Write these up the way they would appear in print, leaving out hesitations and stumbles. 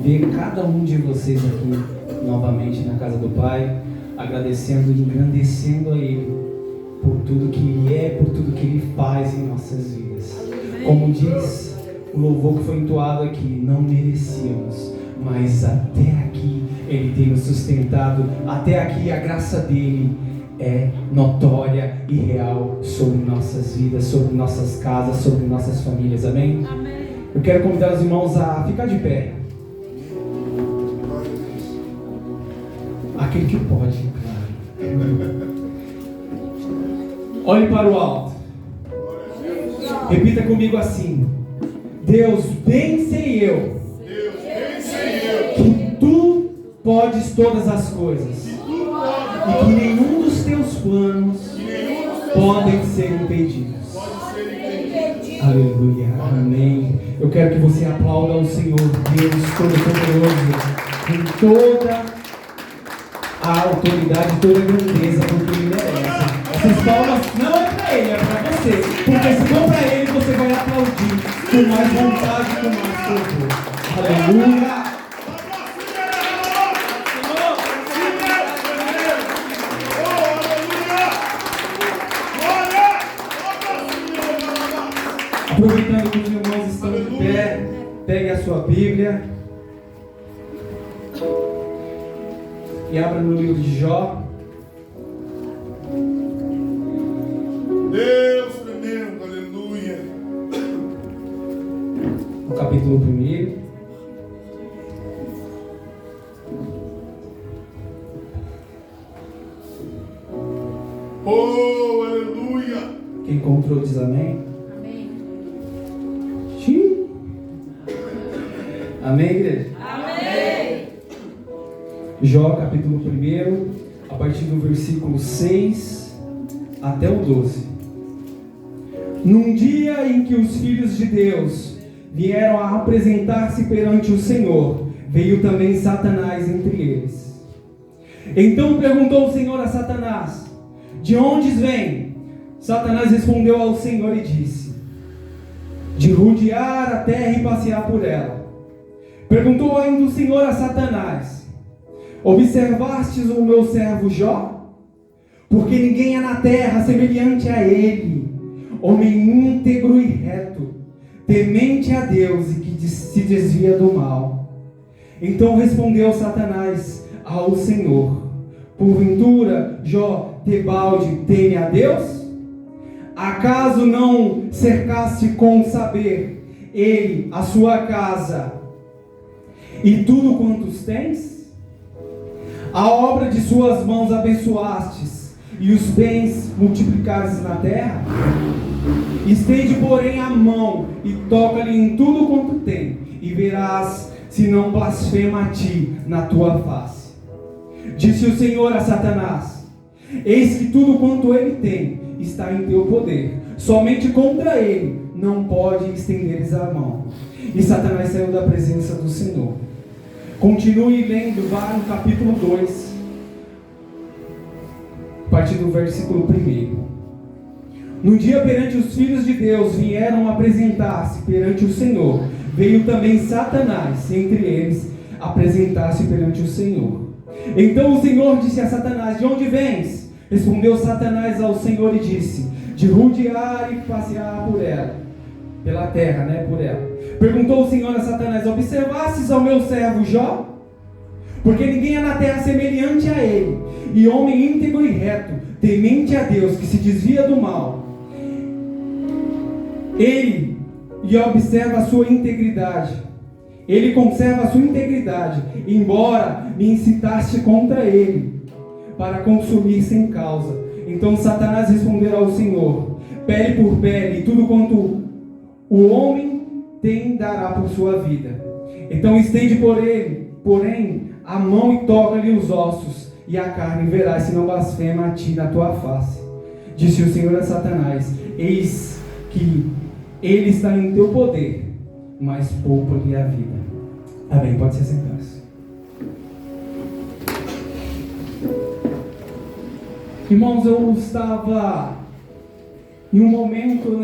ver cada um de vocês aqui novamente na casa do Pai, agradecendo e engrandecendo a Ele por tudo que Ele é, por tudo que Ele faz em nossas vidas. Como diz o louvor que foi entoado aqui, não merecíamos, mas até aqui Ele tem nos sustentado, até aqui a graça dEle é notória e real sobre nossas vidas, sobre nossas casas, sobre nossas famílias, amém? Amém. Eu quero convidar os irmãos a ficar de pé. Aquele que pode, claro. Olhe para o alto. Repita comigo assim: Deus, bem sei eu que Tu podes todas as coisas e que nenhum dos Teus planos podem ser impedidos. Aleluia, amém. Eu quero que você aplauda ao Senhor Deus Todo-Poderoso com toda a autoridade, toda a grandeza, porque Ele merece. Essas palmas não é para Ele, é para você. Porque se for para Ele, você vai aplaudir com mais vontade, com mais fervor. Aleluia. Aproveitando que os irmãos estão de pé, pegue a sua Bíblia e abra no livro de Jó. Deus tremendo, aleluia. No capítulo 1. Oh, aleluia. Quem encontrou diz amém. Amém, igreja? Amém. Jó, capítulo 1, a partir do versículo 6 até o 12. Num dia em que os filhos de Deus vieram a apresentar-se perante o Senhor, veio também Satanás entre eles. Então perguntou o Senhor a Satanás: de onde vem? Satanás respondeu ao Senhor e disse: de rodear a terra e passear por ela. Perguntou ainda o Senhor a Satanás: observastes o meu servo Jó? Porque ninguém é na terra semelhante a ele, homem íntegro e reto, temente a Deus e que se desvia do mal. Então respondeu Satanás ao Senhor: porventura Jó debalde teme a Deus? Acaso não cercaste com saber ele, a sua casa e tudo quantos tens? A obra de suas mãos abençoastes, e os bens multiplicastes na terra? Estende, porém, a mão e toca-lhe em tudo quanto tem, e verás se não blasfema a ti na tua face. Disse o Senhor a Satanás: eis que tudo quanto ele tem está em teu poder, somente contra ele não pode estenderes a mão. E Satanás saiu da presença do Senhor. Continue lendo, vá no capítulo 2, a partir do versículo 1. No dia perante os filhos de Deus vieram apresentar-se perante o Senhor, veio também Satanás entre eles apresentar-se perante o Senhor. Então o Senhor disse a Satanás: de onde vens? Respondeu Satanás ao Senhor e disse: de rodear e passear por ela, pela terra, por ela. Perguntou o Senhor a Satanás: observastes ao meu servo Jó? Porque ninguém é na terra semelhante a ele, e homem íntegro e reto, temente a Deus, que se desvia do mal. Ele lhe observa a sua integridade. Ele conserva a sua integridade, embora me incitaste contra ele, para consumir sem causa. Então Satanás respondeu ao Senhor: pele por pele, e tudo quanto o homem tem dará por sua vida. Então estende porém, a mão e toca-lhe os ossos e a carne, verás se não blasfema a ti na tua face. Disse o Senhor a Satanás: eis que ele está em teu poder, mas poupa-lhe a vida. Amém, pode se sentar-se. Irmãos, eu estava em um momento,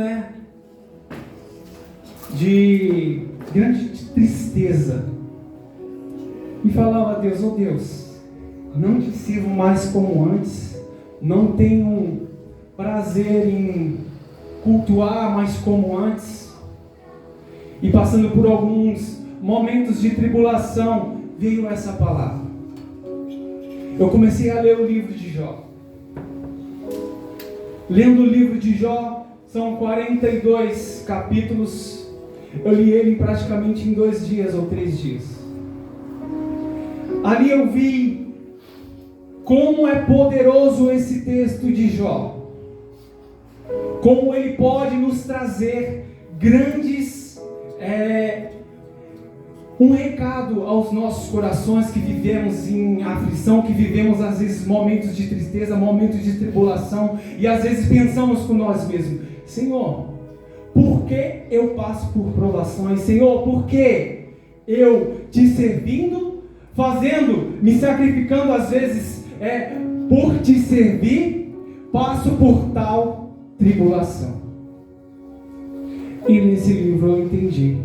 de grande tristeza, E falava a Deus: oh Deus, não te sirvo mais como antes, não tenho prazer em cultuar mais como antes. E passando por alguns momentos de tribulação, veio essa palavra. Eu comecei a ler o livro de Jó. Lendo o livro de Jó, são 42 capítulos. Eu li ele praticamente em 2 dias ou 3 dias. Ali eu vi como é poderoso esse texto de Jó. Como ele pode nos trazer grandes, um recado aos nossos corações que vivemos em aflição, que vivemos às vezes momentos de tristeza, momentos de tribulação, e às vezes pensamos com nós mesmos: Senhor, por que eu passo por provações? Senhor, por que eu te servindo, me sacrificando às vezes por te servir, passo por tal tribulação? E nesse livro eu entendi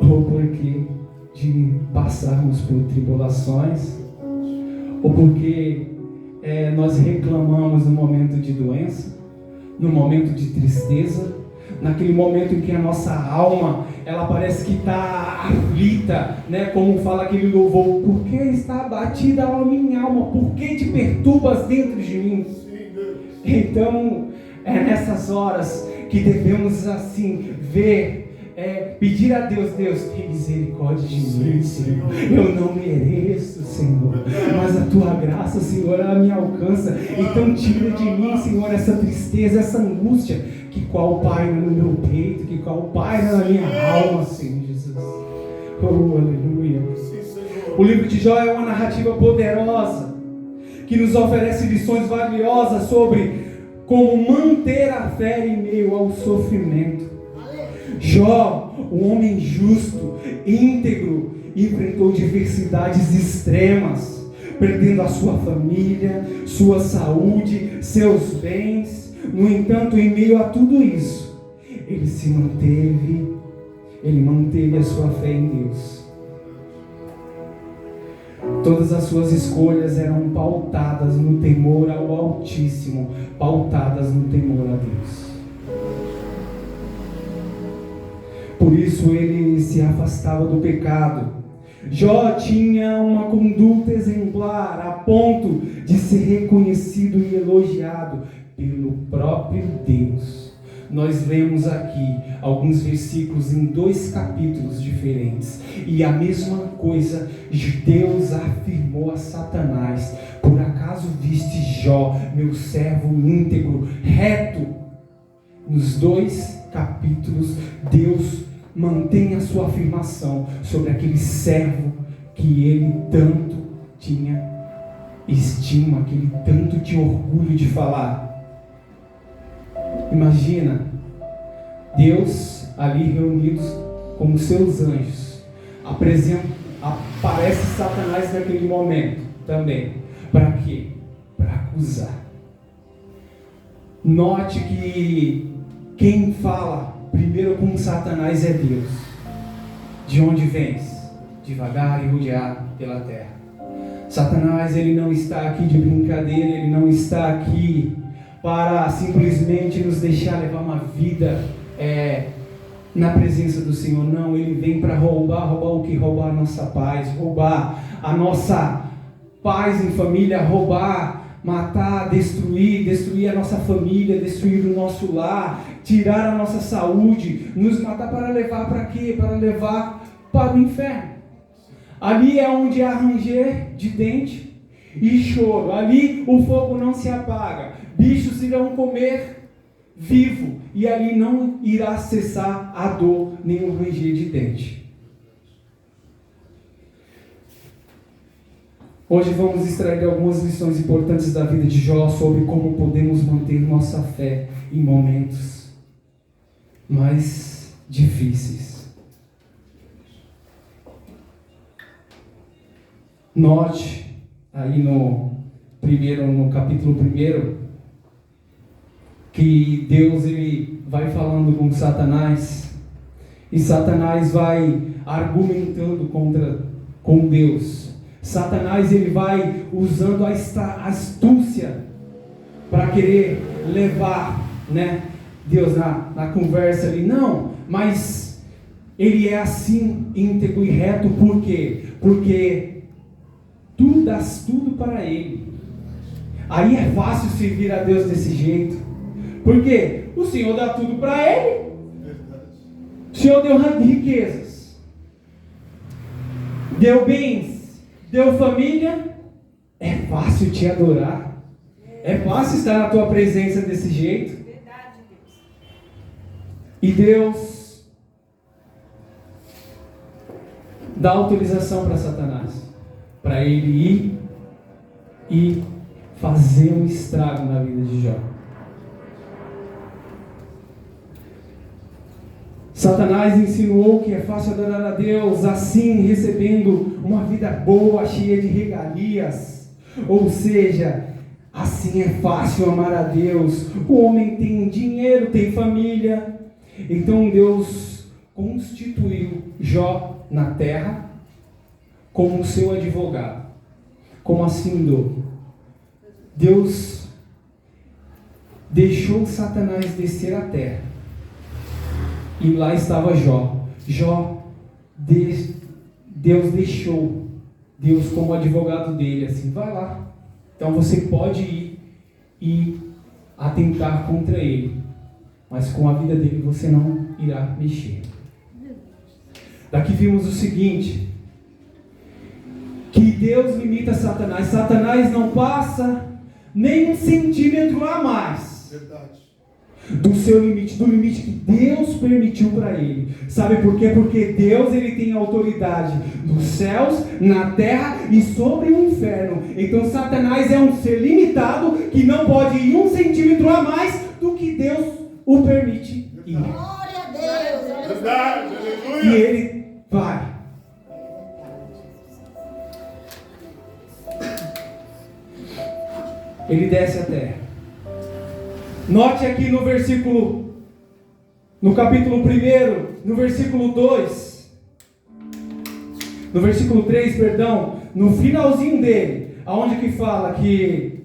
o porquê de passarmos por tribulações, ou porque nós reclamamos no momento de doença, no momento de tristeza, naquele momento em que a nossa alma, ela parece que está aflita, né? Como fala aquele louvor: por que está abatida a minha alma? Por que te perturbas dentro de mim? Então, é nessas horas que devemos assim ver, pedir a Deus: Deus, tem misericórdia de mim, Senhor. Eu não mereço, Senhor, mas a tua graça, Senhor, ela me alcança. Então tira de mim, Senhor, essa tristeza, essa angústia que qual paira no meu peito, que qual paira na minha alma, Senhor Jesus. Oh, aleluia. O livro de Jó é uma narrativa poderosa que nos oferece lições valiosas sobre como manter a fé em meio ao sofrimento. Jó, um homem justo, íntegro, enfrentou diversidades extremas, perdendo a sua família, sua saúde, seus bens. No entanto, em meio a tudo isso, ele manteve a sua fé em Deus. Todas as suas escolhas eram pautadas no temor ao Altíssimo, pautadas no temor a Deus. Por isso ele se afastava do pecado. Jó tinha uma conduta exemplar, a ponto de ser reconhecido e elogiado pelo próprio Deus. Nós lemos aqui alguns versículos em 2 capítulos diferentes, e a mesma coisa Deus afirmou a Satanás: por acaso viste Jó, meu servo íntegro, reto? Nos 2 capítulos, Deus mantém a sua afirmação sobre aquele servo que ele tanto tinha estima, que ele tanto tinha orgulho de falar. Imagina Deus ali reunidos com seus anjos. Aparece Satanás naquele momento também. Para quê? Para acusar. Note que quem fala primeiro com Satanás é Deus. De onde vens? Devagar e rodear pela terra. Satanás, ele não está aqui de brincadeira, ele não está aqui para simplesmente nos deixar levar uma vida na presença do Senhor. Não, ele vem para roubar o que? Roubar a nossa paz, roubar a nossa paz em família, roubar, matar, destruir a nossa família, destruir o nosso lar, tirar a nossa saúde, nos matar para levar para quê? Para levar para o inferno. Ali é onde há ranger de dente e choro. Ali o fogo não se apaga. Bichos irão comer vivo, e ali não irá cessar a dor nem o ranger de dente. Hoje vamos extrair algumas lições importantes da vida de Jó sobre como podemos manter nossa fé em momentos mais difíceis. Note aí no capítulo 1, que Deus ele vai falando com Satanás, E Satanás vai argumentando com Deus. Satanás ele vai usando a astúcia para querer levar, né, Deus na conversa ali. Não, mas ele é assim, íntegro e reto. Por quê? Porque tu das tudo para ele. Aí é fácil servir a Deus desse jeito. Por quê? O Senhor dá tudo para ele. O Senhor deu riquezas, deu bens, deu família. É fácil te adorar. É fácil estar na tua presença desse jeito. E Deus dá autorização para Satanás, para ele ir e fazer um estrago na vida de Jó. Satanás insinuou que é fácil adorar a Deus assim, recebendo uma vida boa, cheia de regalias. Ou seja, assim é fácil amar a Deus. O homem tem dinheiro, tem família. Então Deus constituiu Jó na terra como seu advogado. Como assim, Dô? Deus deixou Satanás descer à terra. E lá estava Jó. Deus deixou Deus como advogado dele, assim, vai lá. Então você pode ir e atentar contra ele, mas com a vida dele você não irá mexer. Daqui vimos o seguinte, que Deus limita Satanás. Satanás não passa nem 1 centímetro a mais. Verdade. Do seu limite, do limite que Deus permitiu para ele. Sabe por quê? Porque Deus ele tem autoridade nos céus, na terra e sobre o inferno. Então Satanás é um ser limitado que não pode ir 1 centímetro a mais do que Deus o permite ir. Glória a Deus. Verdade, E aleluia. ele vai. Ele desce a terra. Note aqui no capítulo 1, no versículo 2, no versículo 3, perdão, no finalzinho dele, aonde que fala que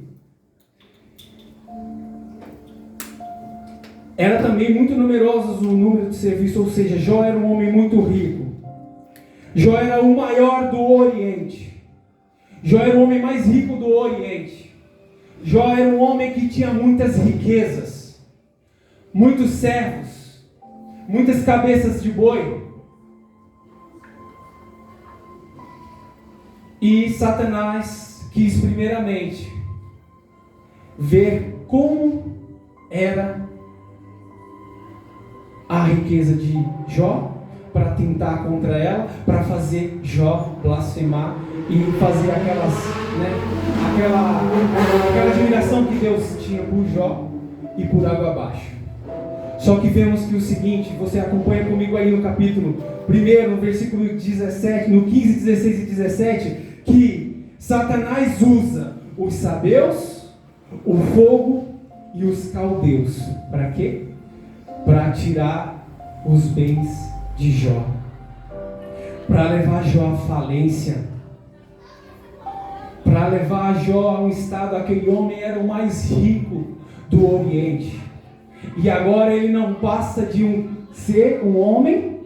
era também muito numeroso o número de serviço, ou seja, Jó era um homem muito rico. Jó era o maior do Oriente. Jó era o homem mais rico do Oriente. Jó era um homem que tinha muitas riquezas, muitos servos, muitas cabeças de boi. E Satanás quis primeiramente ver como era a riqueza de Jó, para tentar contra ela, para fazer Jó blasfemar e fazer aquela admiração que Deus tinha por Jó e por água abaixo. Só que vemos que o seguinte, você acompanha comigo aí no capítulo 1, no versículo 17, no 15, 16 e 17, que Satanás usa os sabeus, o fogo e os caldeus. Para quê? Para tirar os bens de Jó, para levar Jó à falência, para levar Jó a um estado. Aquele homem era o mais rico do Oriente, e agora ele não passa de ser um homem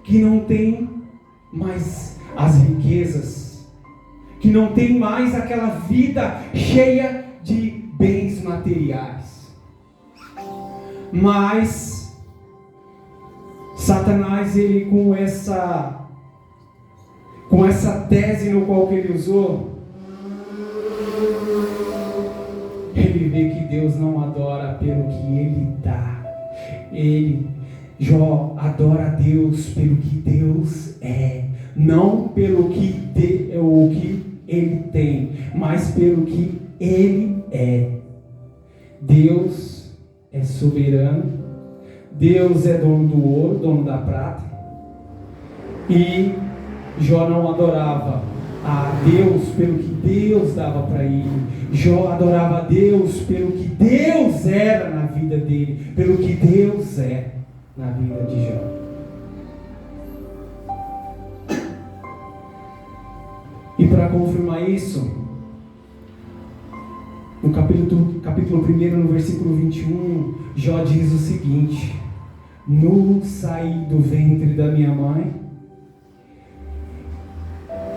que não tem mais as riquezas, que não tem mais aquela vida cheia de bens materiais. Mas Satanás, ele com essa tese no qual que ele usou, ele vê que Deus não adora pelo que ele dá. Jó adora a Deus pelo que Deus é, não pelo que ele tem, mas pelo que ele é. Deus é soberano. Deus é dono do ouro, dono da prata. E Jó não adorava a Deus pelo que Deus dava para ele. Jó adorava a Deus pelo que Deus era na vida dele, pelo que Deus é na vida de Jó. E para confirmar isso, no capítulo 1, no versículo 21, Jó diz o seguinte: nu saí do ventre da minha mãe,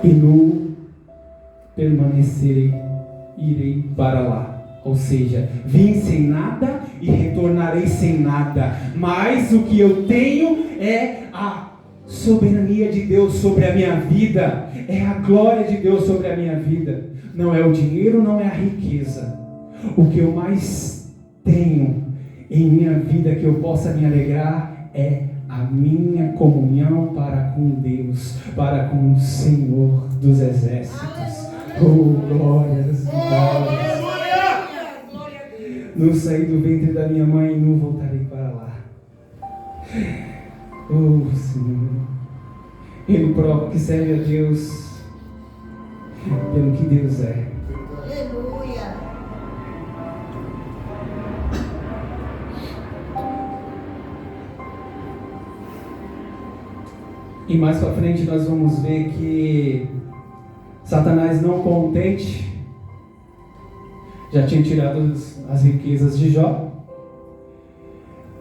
e nu permanecerei, irei para lá. Ou seja, vim sem nada e retornarei sem nada. Mas o que eu tenho é a soberania de Deus sobre a minha vida. É a glória de Deus sobre a minha vida. Não é o dinheiro, não é a riqueza. O que eu mais tenho em minha vida que eu possa me alegrar é a minha comunhão para com Deus, para com o Senhor dos Exércitos. Oh, glórias, glórias. Nu saí do ventre da minha mãe e nu voltarei para lá. Oh, Senhor. Ele prova que serve a Deus pelo que Deus é. Aleluia. E mais para frente nós vamos ver que Satanás, não contente, já tinha tirado as riquezas de Jó.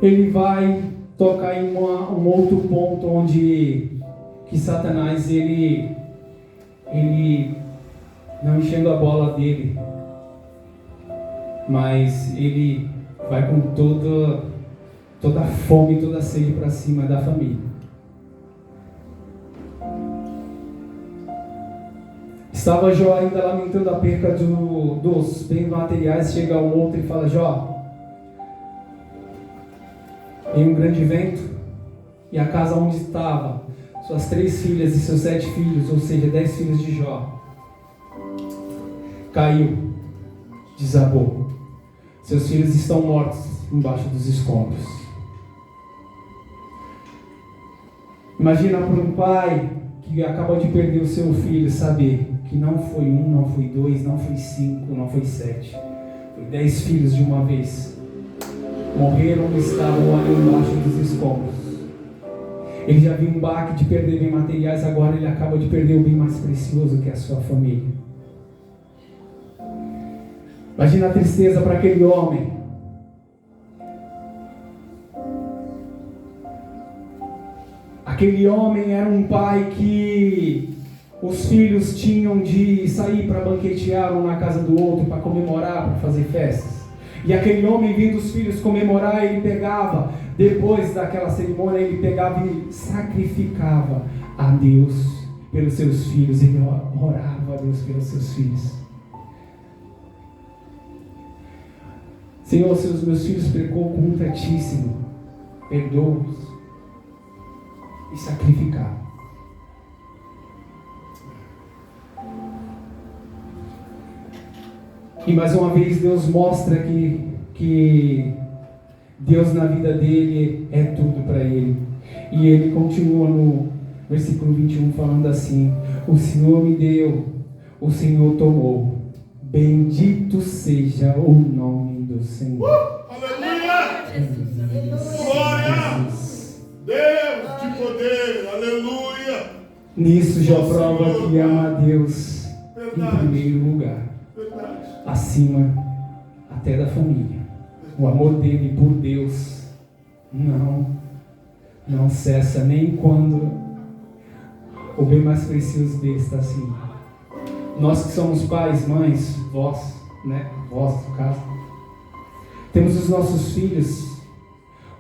Ele vai tocar em um outro ponto onde que Satanás ele não enchendo a bola dele, mas ele vai com toda a fome, toda a sede para cima da família. Estava Jó ainda lamentando a perca dos bens materiais. Chega um outro e fala: Jó, em um grande vento, e a casa onde estava suas 3 filhas e seus 7 filhos, ou seja, 10 filhos de Jó, caiu, desabou. Seus filhos estão mortos embaixo dos escombros. Imagina para um pai que acaba de perder o seu filho saber que não foi 1, não foi 2, não foi 5, não foi 7, foi 10 filhos de uma vez. Morreram e estavam ali embaixo dos escombros. Ele já viu um baque de perder bem materiais, agora ele acaba de perder o bem mais precioso, que é a sua família. Imagina a tristeza para aquele homem. Aquele homem era um pai que os filhos tinham de sair para banquetear um na casa do outro, para comemorar, para fazer festas. E aquele homem, vendo os filhos comemorar, ele pegava, depois daquela cerimônia, ele pegava e sacrificava a Deus pelos seus filhos. Ele orava a Deus pelos seus filhos. Senhor, se os meus filhos pecou contra ti, Senhor, perdoa-os. E sacrificar. E mais uma vez Deus mostra que Deus na vida dele é tudo para ele. E ele continua no versículo 21 falando assim: o Senhor me deu, o Senhor tomou, bendito seja o nome do Senhor. Aleluia! Glória! Deus de poder, aleluia! Nisso já prova que ama a Deus em primeiro lugar. Verdade. Acima até da família. O amor dele por Deus não cessa nem quando o bem mais precioso dele está acima. Nós que somos pais, mães, vós, né? Vós, no caso, temos os nossos filhos.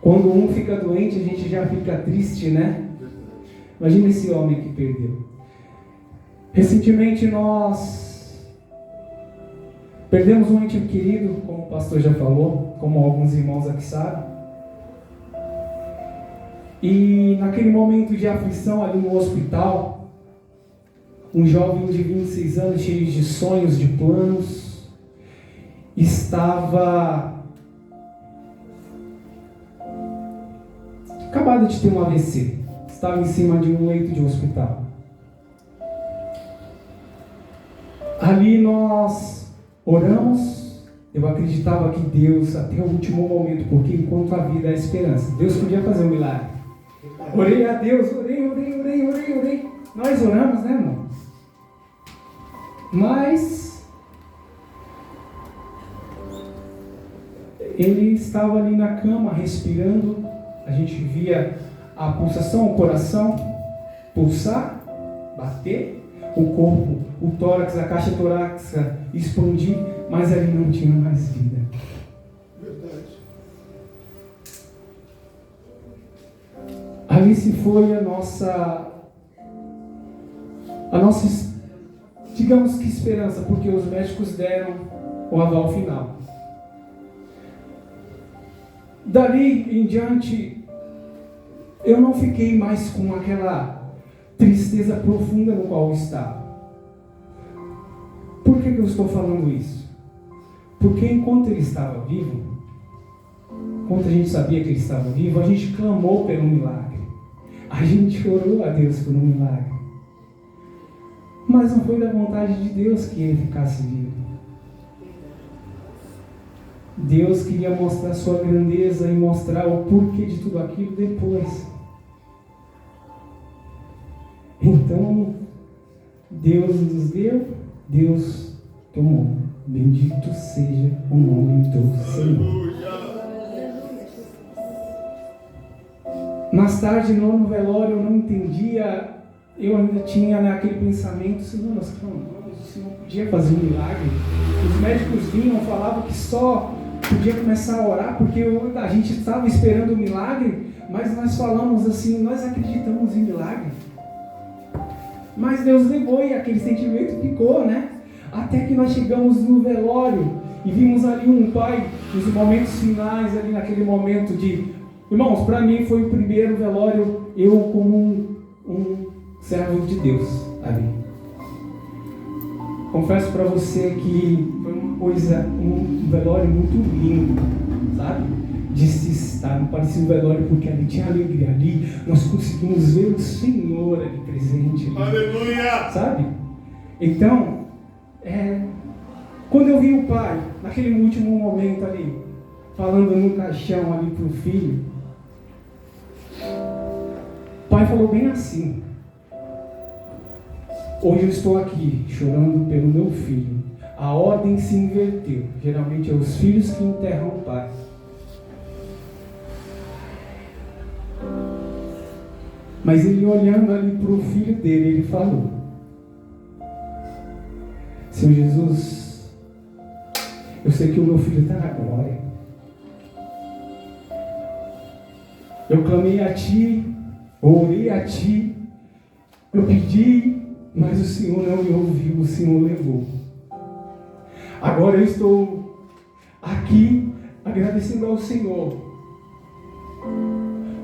Quando um fica doente, a gente já fica triste, né? Imagina esse homem que perdeu. Recentemente nós perdemos um ente querido, como o pastor já falou, como alguns irmãos aqui sabem. E naquele momento de aflição ali no hospital, um jovem de 26 anos, cheio de sonhos, de planos, estava acabado de ter um AVC. Estava em cima de um leito de hospital. Ali nós oramos. Eu acreditava que Deus, até o último momento, porque enquanto a vida é a esperança, Deus podia fazer um milagre. Orei a Deus, orei. Nós oramos, né, irmão? Mas ele estava ali na cama, respirando. A gente via a pulsação, o coração pulsar, bater, o corpo, o tórax, a caixa torácica expandir, mas ali não tinha mais vida. Verdade. Ali se foi a nossa, digamos que esperança, porque os médicos deram o aval final. Dali em diante, eu não fiquei mais com aquela tristeza profunda no qual eu estava. Por que eu estou falando isso? Porque enquanto ele estava vivo, enquanto a gente sabia que ele estava vivo, a gente clamou pelo milagre. A gente orou a Deus por um milagre. Mas não foi da vontade de Deus que ele ficasse vivo. Deus queria mostrar sua grandeza e mostrar o porquê de tudo aquilo depois. Então, Deus nos deu, Deus tomou. Bendito seja o nome do Senhor. Mais tarde, no velório, eu não entendia. Eu ainda tinha naquele pensamento: Senhor, nós clamamos, o Senhor podia fazer um milagre. Os médicos vinham, falavam que só podia começar a orar, porque a gente estava esperando o milagre, mas nós falamos assim: nós acreditamos em milagre. Mas Deus levou e aquele sentimento ficou, né? Até que nós chegamos no velório e vimos ali um pai, nos momentos finais, ali naquele momento de... Irmãos, para mim foi o primeiro velório, eu como um servo de Deus ali. Confesso para você que foi uma coisa, um velório muito lindo, sabe? De se estar, não parecia um velório porque ali tinha alegria, ali nós conseguimos ver o Senhor ali presente. Ali, aleluia! sabe? Então, quando eu vi o pai, naquele último momento ali, falando no caixão ali para o filho, o pai falou bem assim: hoje eu estou aqui chorando pelo meu filho. A ordem se inverteu. Geralmente é os filhos que enterram o pai. Mas ele olhando ali para o filho dele, ele falou: Senhor Jesus, eu sei que o meu filho está na glória. Eu clamei a Ti, orei a Ti, eu pedi, mas o Senhor não me ouviu, o Senhor levou. Agora eu estou aqui agradecendo ao Senhor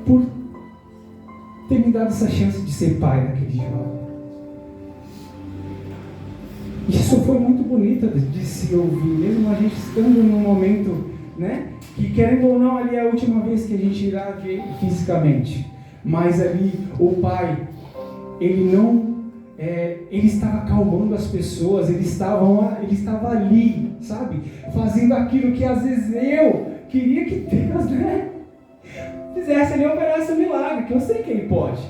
por ter me dado essa chance de ser pai daquele jovem. Isso foi muito bonito de se ouvir, mesmo a gente estando num momento, né, que querendo ou não, ali é a última vez que a gente irá ver fisicamente. Mas ali o pai, ele estava acalmando as pessoas, ele estava ali, sabe, fazendo aquilo que às vezes eu queria que Deus, né, fizesse ali, operasse um milagre, que eu sei que ele pode,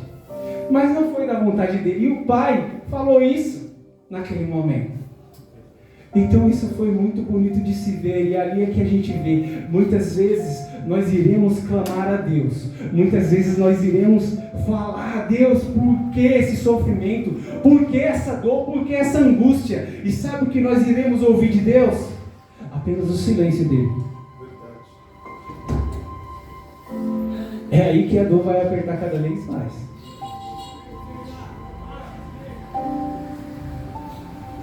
mas não foi da vontade dele. E o pai falou isso naquele momento. Então isso foi muito bonito de se ver, e ali é que a gente vê, muitas vezes nós iremos clamar a Deus, muitas vezes nós iremos falar a Deus: por que esse sofrimento, por que essa dor, por que essa angústia? E sabe o que nós iremos ouvir de Deus? Apenas o silêncio dele. É aí que a dor vai apertar cada vez mais.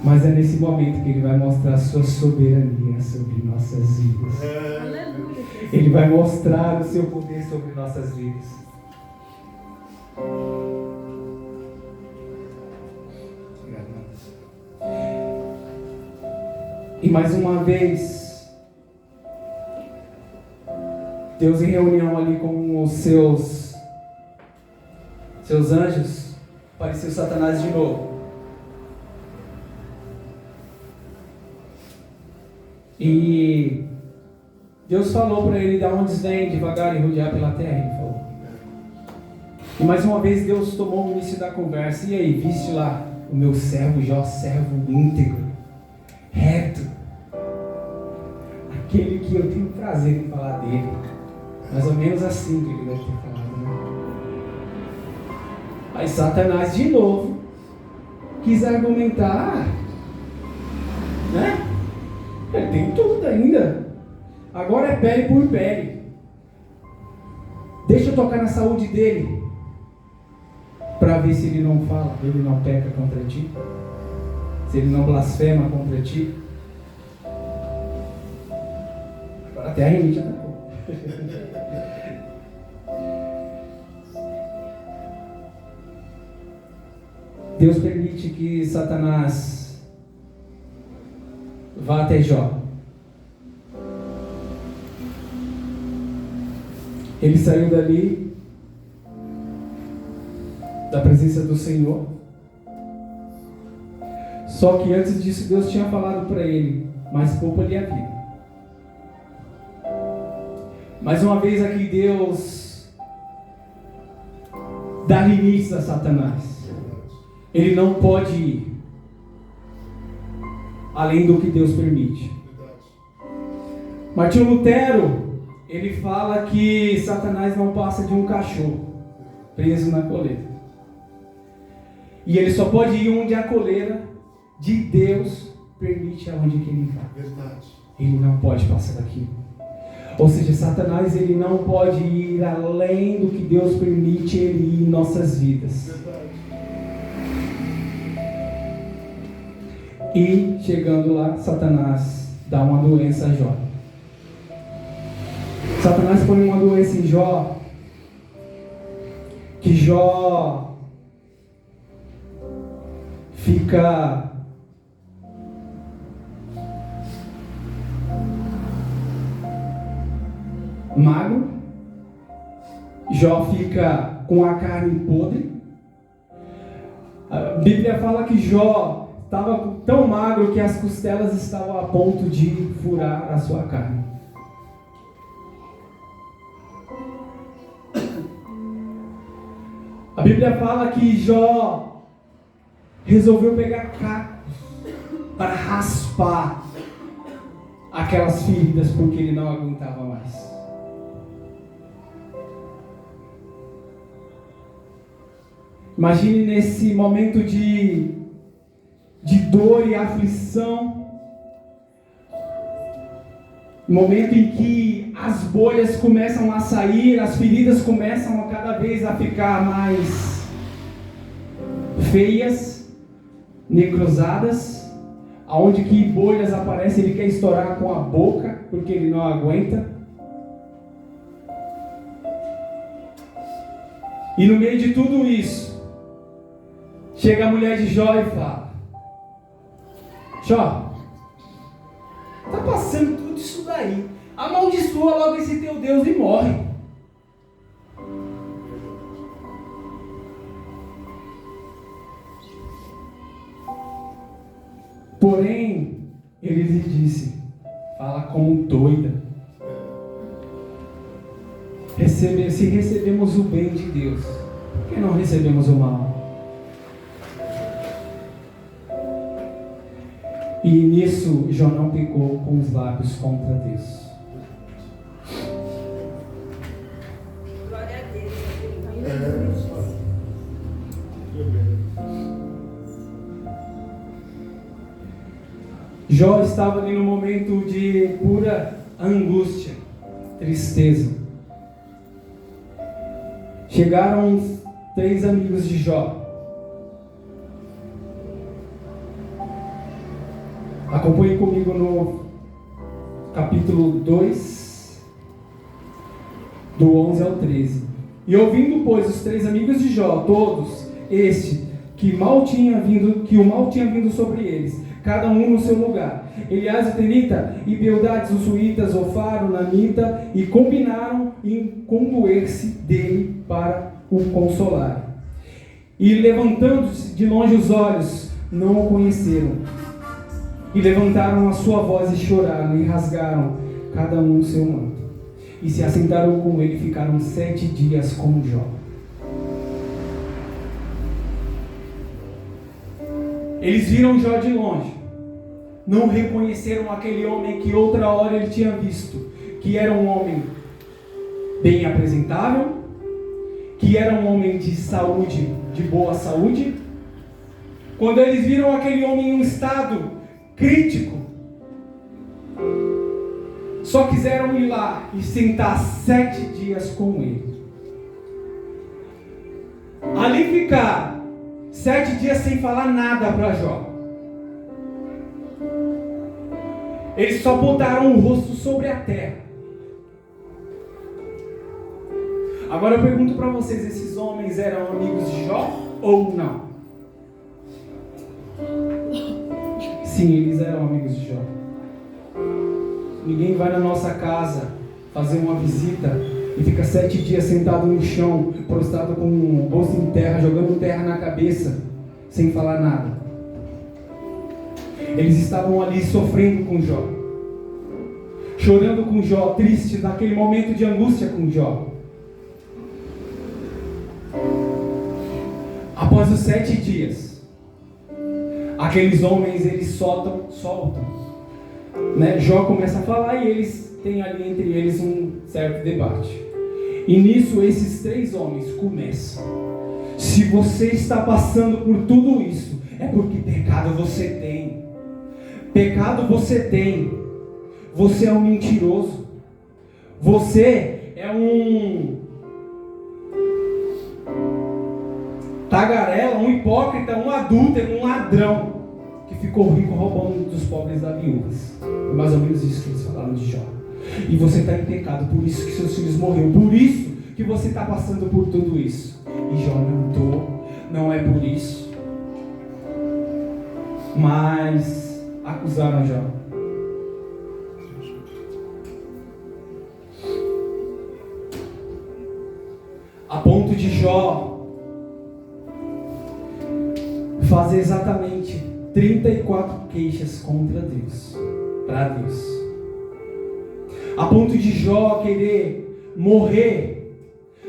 Mas é nesse momento que Ele vai mostrar a sua soberania sobre nossas vidas. Ele vai mostrar o seu poder sobre nossas vidas. E mais uma vez, Deus em reunião ali com os seus anjos, apareceu Satanás de novo. E Deus falou para ele dar um desdém devagar e rodear pela terra, ele falou. E mais uma vez Deus tomou o início da conversa: e aí, viste lá o meu servo Jó, servo íntegro, reto, aquele que eu tenho prazer em falar dele. Mais ou menos assim que ele deve ter falado, né? Aí Satanás de novo quis argumentar, né? Ele tem tudo ainda. Agora é pele por pele. Deixa eu tocar na saúde dele, para ver se ele não fala, ele não peca contra ti, se ele não blasfema contra ti. Agora até a rinite atacou. Deus permite que Satanás vá até Jó. Ele saiu dali, da presença do Senhor. Só que antes disso Deus tinha falado para ele: mas poupa-lhe a vida. Mais uma vez aqui Deus dá limites a Satanás. Ele não pode ir além do que Deus permite. Martinho Lutero, ele fala que Satanás não passa de um cachorro preso na coleira. E ele só pode ir onde a coleira de Deus permite aonde que ele vai. Ele não pode passar daqui. Ou seja, Satanás ele não pode ir além do que Deus permite ele ir em nossas vidas. E chegando lá, Satanás dá uma doença a Jó. Satanás põe uma doença em Jó, que Jó fica magro, Jó fica com a carne podre. A Bíblia fala que Jó estava tão magro que as costelas estavam a ponto de furar a sua carne. A Bíblia fala que Jó resolveu pegar cacos para raspar aquelas feridas porque ele não aguentava mais. Imagine nesse momento de dor e aflição, momento em que as bolhas começam a sair, as feridas começam a cada vez a ficar mais feias, necrosadas, aonde que bolhas aparecem, ele quer estourar com a boca, porque ele não aguenta. E no meio de tudo isso, chega a mulher de Jó e fala: Jó, tá passando tudo isso daí, amaldiçoa logo esse teu Deus e morre. Porém, ele lhe disse: fala como doida. Se recebemos o bem de Deus, por que não recebemos o mal? E nisso Jó não pecou com os lábios contra Deus. Glória a Deus. Jó estava ali no momento de pura angústia, tristeza. Chegaram os 3 amigos de Jó. Acompanhe comigo no capítulo 2, do 11 ao 13. E ouvindo, pois, os 3 amigos de Jó, todos, que o mal tinha vindo sobre eles, cada um no seu lugar, Elias o Tenita e Bildade o Suíta, Zofar o Nanita, e combinaram em condoer-se dele para o consolar. E levantando-se de longe os olhos, não o conheceram. E levantaram a sua voz e choraram, e rasgaram cada um o seu manto. E se assentaram com ele, ficaram 7 dias com Jó. Eles viram Jó de longe, não reconheceram aquele homem que outra hora ele tinha visto, que era um homem bem apresentável, que era um homem de saúde, de boa saúde. Quando eles viram aquele homem em um estado crítico, só quiseram ir lá e sentar 7 dias com ele. Ali ficar 7 dias sem falar nada para Jó. Eles só botaram o rosto sobre a terra. Agora eu pergunto para vocês, esses homens eram amigos de Jó ou não? Sim, eles eram amigos de Jó. Ninguém vai na nossa casa fazer uma visita e fica 7 dias sentado no chão, prostrado com o rosto em terra, jogando terra na cabeça, sem falar nada. Eles estavam ali sofrendo com Jó, chorando com Jó, triste naquele momento de angústia com Jó. Após os 7 dias, aqueles homens eles soltam, né? Jó começa a falar e eles têm ali entre eles um certo debate. E nisso esses 3 homens começam: se você está passando por tudo isso, é porque pecado você tem. Pecado você tem. Você é um mentiroso. Você é um tagarela, um hipócrita, um adúltero, um ladrão que ficou rico roubando dos pobres da viúvas. É mais ou menos isso que eles falaram de Jó. E você está em pecado, por isso que seus filhos morreram, por isso que você está passando por tudo isso. E Jó não é por isso. Mas acusaram Jó. A ponto de Jó fazer exatamente 34 queixas contra Deus, para Deus. A ponto de Jó querer morrer.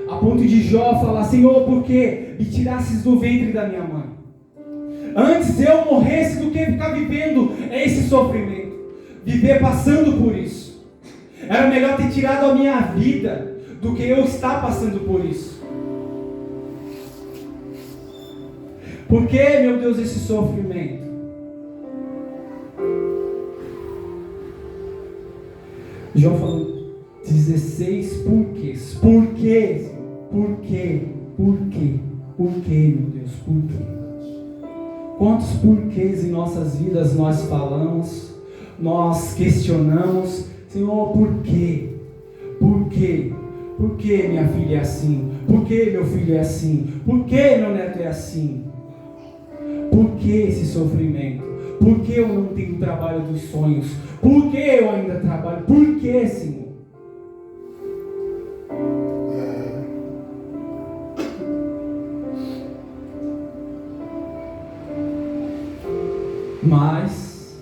A ponto de Jó falar: Senhor, por que me tirasses do ventre da minha mãe? Antes eu morresse do que ficar vivendo esse sofrimento, viver passando por isso. Era melhor ter tirado a minha vida do que eu estar passando por isso. Por que, meu Deus, esse sofrimento? Jó falou 16 porquês. Por quê? Por quê? Por quê? Por quê, meu Deus? Por quê? Quantos porquês em nossas vidas nós falamos, nós questionamos? Senhor, por quê? Por quê? Por que minha filha é assim? Por que meu filho é assim? Por que meu neto é assim? Por que esse sofrimento? Por que eu não tenho o trabalho dos sonhos? Por que eu ainda trabalho? Por que, Senhor? Mas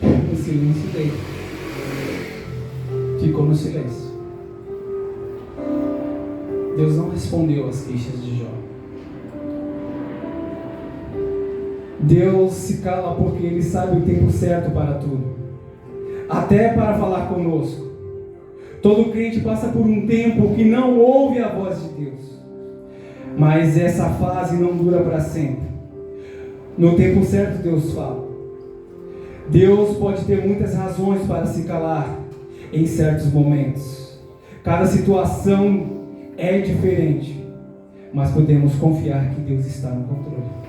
o silêncio dele ficou no silêncio. Deus não respondeu às queixas de Jó. Deus se cala porque Ele sabe o tempo certo para tudo, até para falar conosco. Todo crente passa por um tempo que não ouve a voz de Deus, mas essa fase não dura para sempre. No tempo certo Deus fala. Deus pode ter muitas razões para se calar em certos momentos. Cada situação é diferente, mas podemos confiar que Deus está no controle.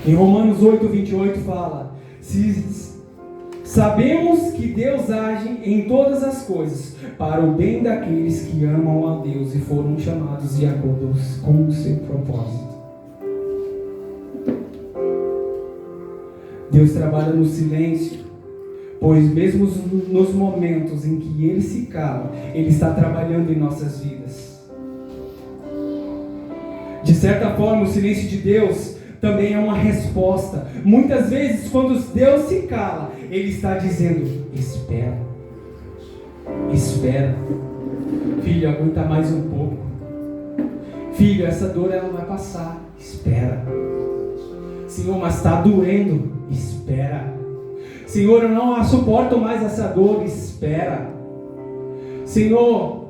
Em Romanos 8:28 fala: sabemos que Deus age em todas as coisas para o bem daqueles que amam a Deus e foram chamados de acordo com o seu propósito. Deus trabalha no silêncio, pois mesmo nos momentos em que Ele se cala, Ele está trabalhando em nossas vidas. De certa forma, o silêncio de Deus também é uma resposta. Muitas vezes, quando Deus se cala, Ele está dizendo: espera, espera, filho, aguenta mais um pouco, filho, essa dor ela vai passar, espera. Senhor, mas está doendo, espera. Senhor, eu não suporto mais essa dor, espera. Senhor,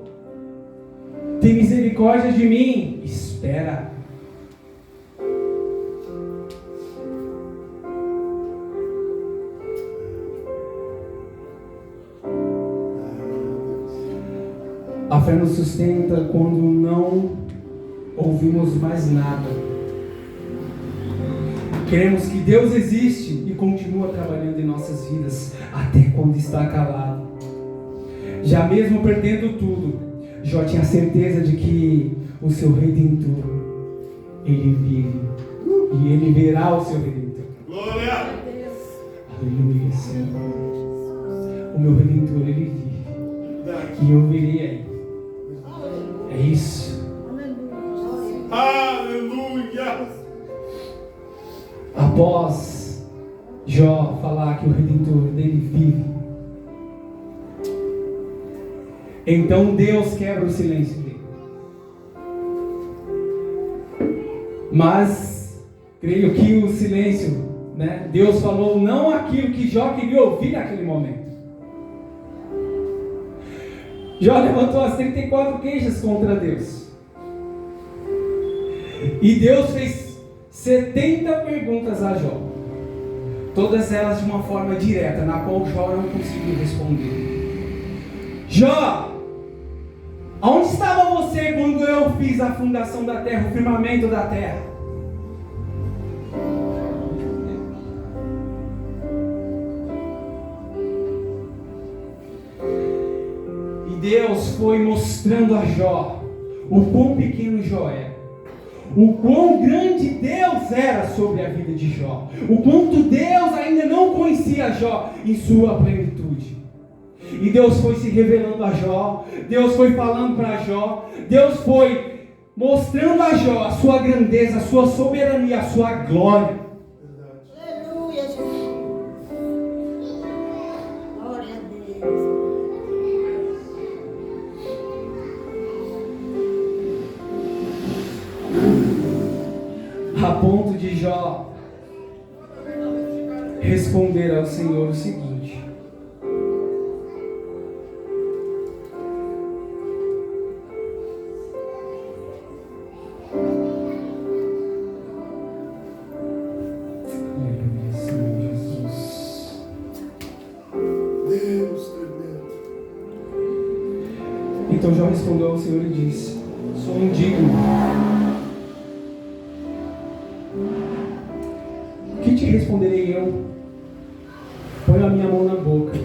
tem misericórdia de mim, espera. A fé nos sustenta quando não ouvimos mais nada. Queremos que Deus existe e continua trabalhando em nossas vidas até quando está calado. Já mesmo perdendo tudo, Jó tinha certeza de que o seu Redentor, ele vive e ele verá o seu Redentor. Glória! Aleluia, Senhor. O meu Redentor, ele vive e eu verei aí. É isso. Aleluia! Após Jó falar que o Redentor dele vive, então Deus quebra o silêncio dele. Mas creio que o silêncio, Deus falou não aquilo que Jó queria ouvir naquele momento. Jó levantou as 34 queixas contra Deus. E Deus fez 70 perguntas a Jó. Todas elas de uma forma direta, na qual Jó não conseguiu responder. Jó, onde estava você quando eu fiz a fundação da terra, o firmamento da terra? Deus foi mostrando a Jó o quão pequeno Jó era, o quão grande Deus era sobre a vida de Jó, o quanto Deus ainda não conhecia Jó em sua plenitude. E Deus foi se revelando a Jó, Deus foi falando para Jó, Deus foi mostrando a Jó a sua grandeza, a sua soberania, a sua glória. Aleluia, Jesus. Glória a Deus. A ponto de Jó responder ao Senhor o seguinte: Senhor Jesus. Deus tremendo. Então Jó respondeu ao Senhor e disse: sou indigno. Que te responderei eu? Põe a minha mão na boca.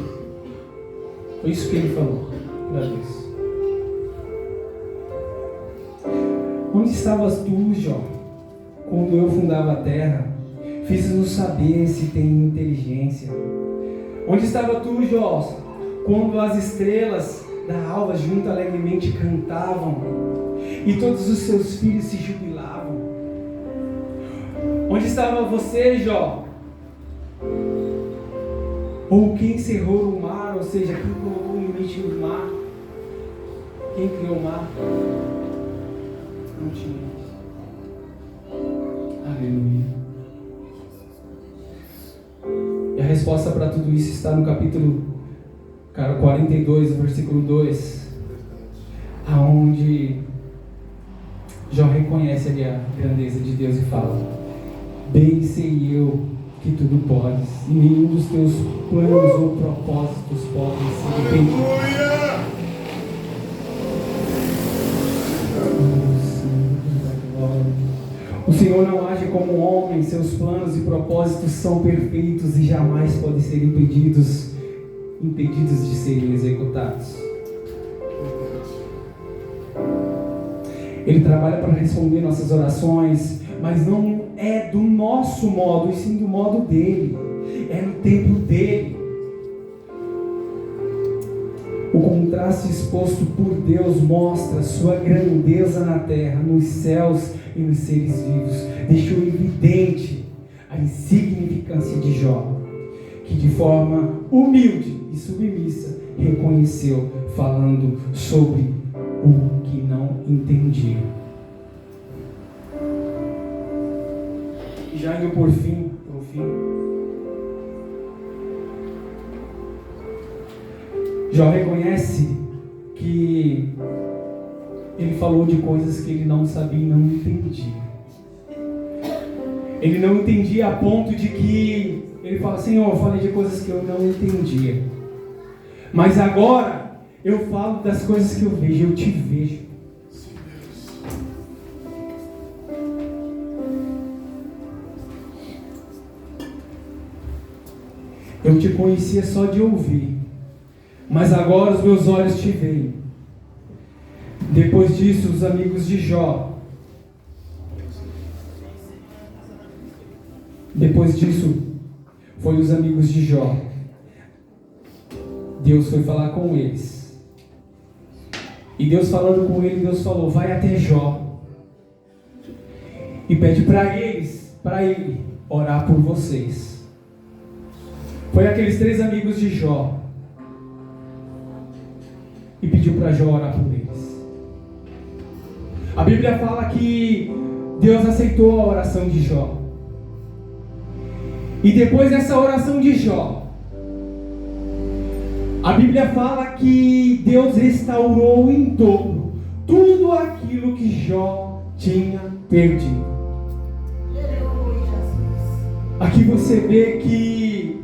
Foi isso que ele falou para Deus. Onde estavas tu, Jó, quando eu fundava a terra? Fiz-nos saber se tem inteligência. Onde estava tu, Jó, quando as estrelas da alva junto alegremente cantavam e todos os seus filhos se jubilavam? Onde estava você, Jó? Ou quem cerrou o mar, ou seja, quem colocou o limite do mar? Quem criou o mar? Não tinha. Aleluia. E a resposta para tudo isso está no capítulo 42, versículo 2, aonde Jó reconhece ali a grandeza de Deus e fala: bem sei eu que tudo podes, e nenhum dos teus planos ou propósitos podem ser impedidos. O Senhor não age como homem, seus planos e propósitos são perfeitos e jamais podem ser impedidos de serem executados. Ele trabalha para responder nossas orações, mas não é do nosso modo, e sim do modo dele. É no tempo dele. O contraste exposto por Deus mostra sua grandeza na terra, nos céus e nos seres vivos. Deixou evidente a insignificância de Jó, que de forma humilde e submissa reconheceu, falando sobre o que não entendia. E já indo por fim, Jó reconhece que ele falou de coisas que ele não sabia e não entendia. Ele não entendia a ponto de que ele fala: Senhor, eu falei de coisas que eu não entendia, mas agora eu falo das coisas que eu vejo, eu te vejo. Eu te conhecia só de ouvir, mas agora os meus olhos te veem. Depois disso, os amigos de Jó. Depois disso, foi os amigos de Jó. Deus foi falar com eles. E Deus falando com ele, Deus falou: vai até Jó e pede para ele orar por vocês. Foi aqueles 3 amigos de Jó e pediu para Jó orar por eles. A Bíblia fala que Deus aceitou a oração de Jó. E depois dessa oração de Jó, a Bíblia fala que Deus restaurou em dobro tudo aquilo que Jó tinha perdido. Aqui você vê que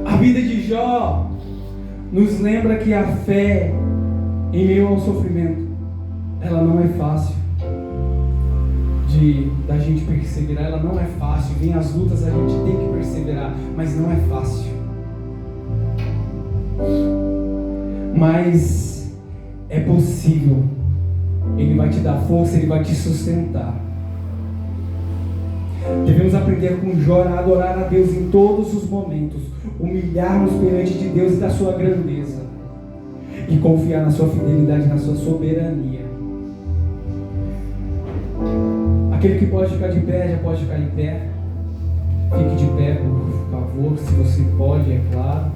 a vida de Jó nos lembra que a fé em meio ao sofrimento, ela não é fácil da gente perseverar, ela não é fácil. Vem as lutas, a gente tem que perseverar, mas não é fácil. Mas é possível. Ele vai te dar força, ele vai te sustentar. Devemos aprender com Jó a adorar a Deus em todos os momentos, humilhar-nos perante de Deus e da sua grandeza, e confiar na sua fidelidade, na sua soberania. Aquele que pode ficar de pé, já pode ficar em pé. Fique de pé, por favor, se você pode, é claro.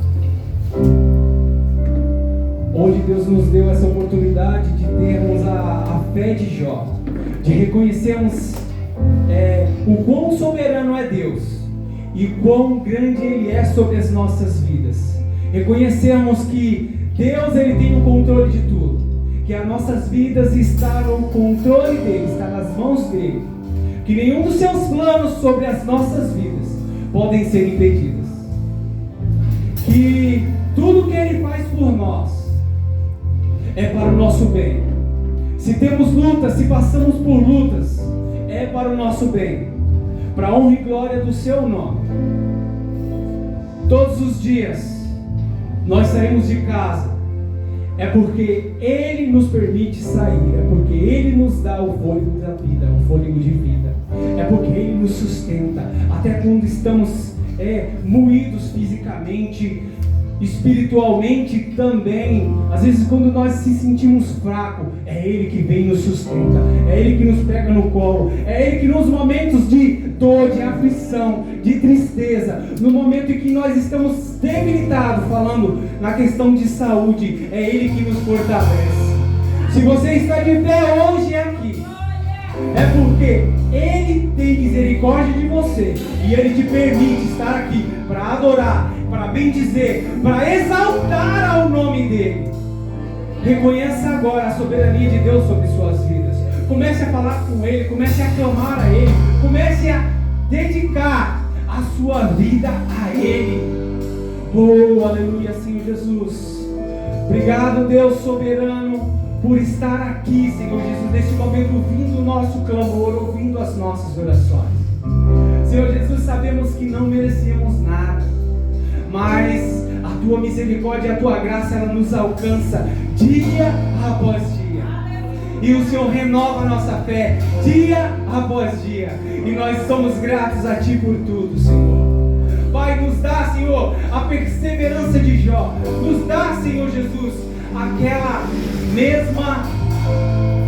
Onde Deus nos deu essa oportunidade de termos a fé de Jó, de reconhecermos o quão soberano é Deus e quão grande Ele é sobre as nossas vidas. Reconhecermos que Deus, Ele tem o controle de tudo, que as nossas vidas estão no controle dEle, está nas mãos dEle, que nenhum dos seus planos sobre as nossas vidas podem ser impedidos, que tudo que Ele faz por nós é para o nosso bem. Se temos lutas, se passamos por lutas, é para o nosso bem, para a honra e glória do seu nome. Todos os dias nós saímos de casa, é porque Ele nos permite sair, é porque Ele nos dá o fôlego da vida, o fôlego de vida, é porque Ele nos sustenta, até quando estamos moídos fisicamente, espiritualmente também. Às vezes quando nós se sentimos fracos, é Ele que vem e nos sustenta, é Ele que nos pega no colo, é Ele que nos momentos de dor, de aflição, de tristeza, no momento em que nós estamos debilitados, falando na questão de saúde, é Ele que nos fortalece. Se você está de pé hoje aqui, é porque Ele tem misericórdia de você e Ele te permite estar aqui para adorar, para bendizer, para exaltar ao nome dEle. Reconheça agora a soberania de Deus sobre suas vidas. Comece a falar com Ele, comece a clamar a Ele, comece a dedicar a sua vida a Ele. Oh, aleluia, Senhor Jesus. Obrigado, Deus soberano, por estar aqui, Senhor Jesus, neste momento, ouvindo o nosso clamor, ouvindo as nossas orações. Senhor Jesus, sabemos que não merecemos nada, mas a Tua misericórdia e a Tua graça, ela nos alcança dia após dia. E o Senhor renova a nossa fé dia após dia. E nós somos gratos a Ti por tudo, Senhor. Pai, nos dá, Senhor, a perseverança de Jó. Nos dá, Senhor Jesus, aquela mesma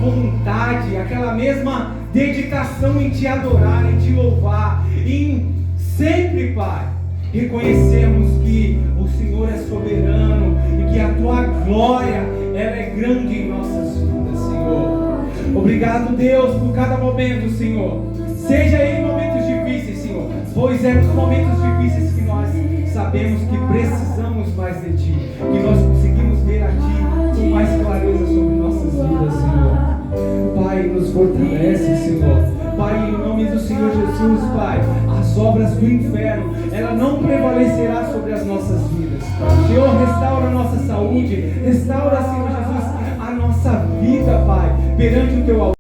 vontade, aquela mesma dedicação em Te adorar, em Te louvar, em sempre, Pai, reconhecermos que o Senhor é soberano e que a Tua glória, ela é grande em nossas vidas, Senhor. Obrigado, Deus, por cada momento, Senhor. Seja em momentos de difíceis, Senhor, pois é nos momentos difíceis que nós sabemos que precisamos mais de Ti, que nós conseguimos ver a Ti com mais clareza sobre nossas vidas, Senhor. Pai, nos fortalece, Senhor. Pai, em nome do Senhor Jesus, Pai, as obras do inferno, ela não prevalecerá sobre as nossas vidas. Senhor, restaura a nossa saúde, restaura, Senhor Jesus, a nossa vida, Pai, perante o Teu altar.